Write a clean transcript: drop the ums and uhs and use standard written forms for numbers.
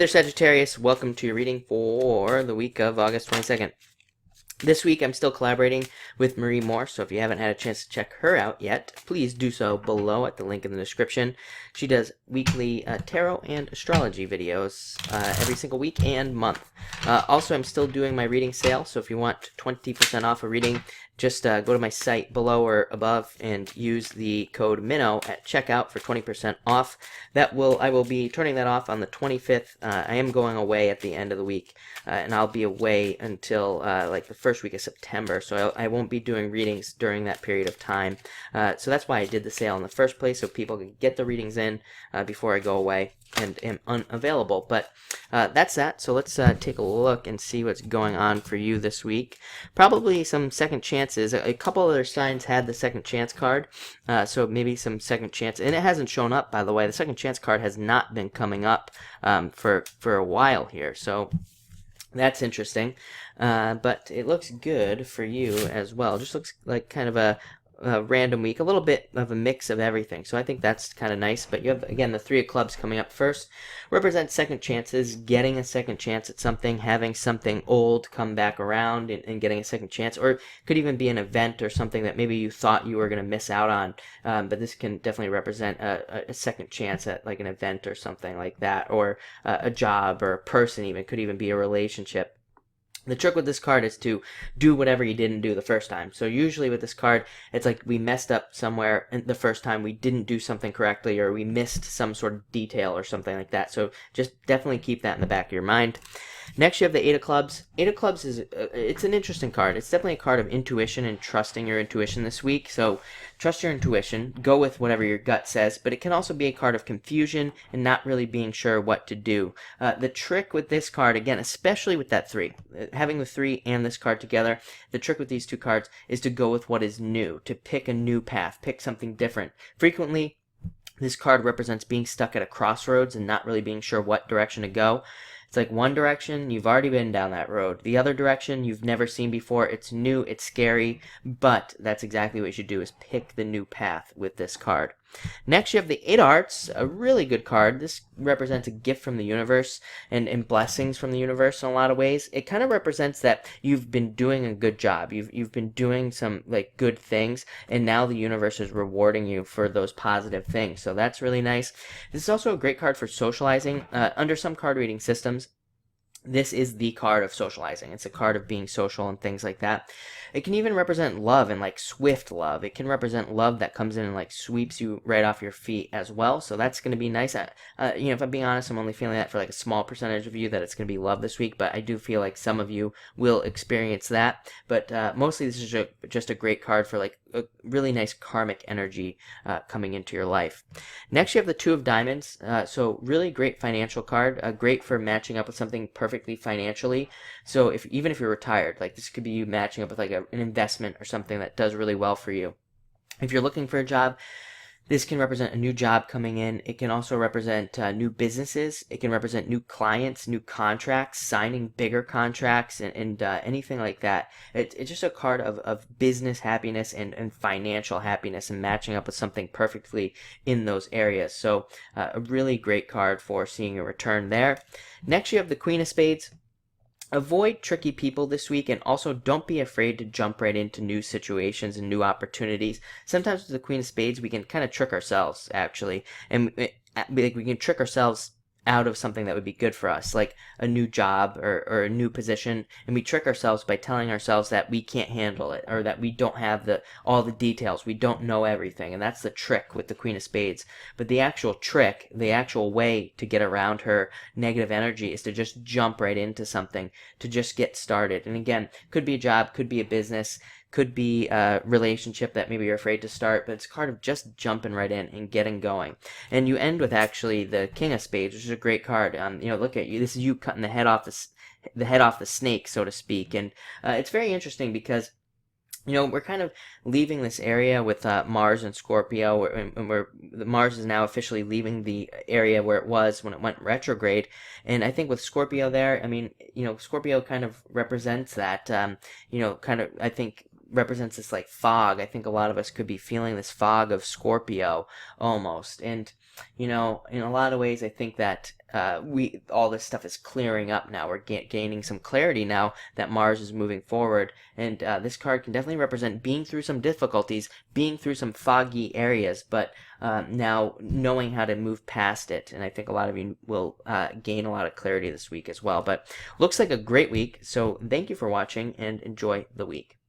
There, Sagittarius. Welcome to your reading for the week of August 22nd. This week, I'm still collaborating with Marie Moore, so if you haven't had a chance to check her out yet, please do so below at the link in the description. She does weekly tarot and astrology videos every single week and month. Also, I'm still doing my reading sale, so if you want 20% off a reading, just go to my site below or above and use the code MINNOW at checkout for 20% off. I will be turning that off on the 25th. I am going away at the end of the week, and I'll be away until like the first week of September, so I won't be doing readings during that period of time. So that's why I did the sale in the first place, so people can get the readings in before I go away and am unavailable. But that's that. So let's take a look and see what's going on for you this week. Probably some second chances. A couple other signs had the second chance card, so maybe some second chance. And it hasn't shown up, by the way. The second chance card has not been coming up for a while here. So that's interesting, but it looks good for you as well. Just looks like kind of a random week, a little bit of a mix of everything. So I think that's kind of nice. But you have, again, the Three of Clubs coming up first. Represents second chances, getting a second chance at something, having something old come back around and getting a second chance. Or it could even be an event or something that maybe you thought you were going to miss out on. But this can definitely represent a second chance at like an event or something like that. Or a job or a person even. Could even be a relationship. The trick with this card is to do whatever you didn't do the first time. So usually with this card, it's like we messed up somewhere the first time, we didn't do something correctly, or we missed some sort of detail or something like that. So just definitely keep that in the back of your mind. Next, you have the Eight of Clubs. Eight of Clubs is it's an interesting card. It's definitely a card of intuition and trusting your intuition this week. So trust your intuition. Go with whatever your gut says. But it can also be a card of confusion and not really being sure what to do. The trick with this card, again, especially with that three, having the three and this card together, the trick with these two cards is to go with what is new, to pick a new path, pick something different. Frequently, this card represents being stuck at a crossroads and not really being sure what direction to go. It's like one direction, you've already been down that road. The other direction, you've never seen before. It's new, it's scary, but that's exactly what you should do, is pick the new path with this card. Next, you have the Eight of Hearts, a really good card. This represents a gift from the universe and blessings from the universe in a lot of ways. It kind of represents that you've been doing a good job. You've been doing some like good things, and now the universe is rewarding you for those positive things. So that's really nice. This is also a great card for socializing. Under some card reading systems, this is the card of socializing. It's a card of being social and things like that. It can even represent love and like swift love. It can represent love that comes in and like sweeps you right off your feet as well. So that's going to be nice. If I'm being honest, I'm only feeling that for like a small percentage of you, that it's going to be love this week. But I do feel like some of you will experience that. But mostly this is just a great card for like a really nice karmic energy coming into your life. Next, you have the Two of Diamonds. So really great financial card. Great for matching up with something perfectly financially. So even if you're retired, like this could be you matching up with like an investment or something that does really well for you. If you're looking for a job, this can represent a new job coming in. It can also represent new businesses. It can represent new clients, new contracts, signing bigger contracts, and anything like that. It's just a card of business happiness and financial happiness and matching up with something perfectly in those areas. So a really great card for seeing a return there. Next, you have the Queen of Spades. Avoid tricky people this week, and also don't be afraid to jump right into new situations and new opportunities. Sometimes with the Queen of Spades, we can kind of trick ourselves, actually, and we can trick ourselves out of something that would be good for us, like a new job or a new position, and we trick ourselves by telling ourselves that we can't handle it, or that we don't have all the details, we don't know everything, and that's the trick with the Queen of Spades. But the actual trick, the actual way to get around her negative energy, is to just jump right into something, to just get started. And again, could be a job, could be a business, could be a relationship that maybe you're afraid to start, but it's a card of just jumping right in and getting going. And you end with actually the King of Spades, which is a great card. Look at you. This is you cutting the head off the snake, so to speak. And it's very interesting because we're kind of leaving this area with Mars and Scorpio, and Mars is now officially leaving the area where it was when it went retrograde. And I think with Scorpio there, Scorpio kind of represents that, I think represents this like fog. I think a lot of us could be feeling this fog of Scorpio almost. And, you know, in a lot of ways, I think that all this stuff is clearing up now. We're gaining some clarity now that Mars is moving forward. And this card can definitely represent being through some difficulties, being through some foggy areas, but now knowing how to move past it. And I think a lot of you will gain a lot of clarity this week as well. But looks like a great week. So thank you for watching and enjoy the week.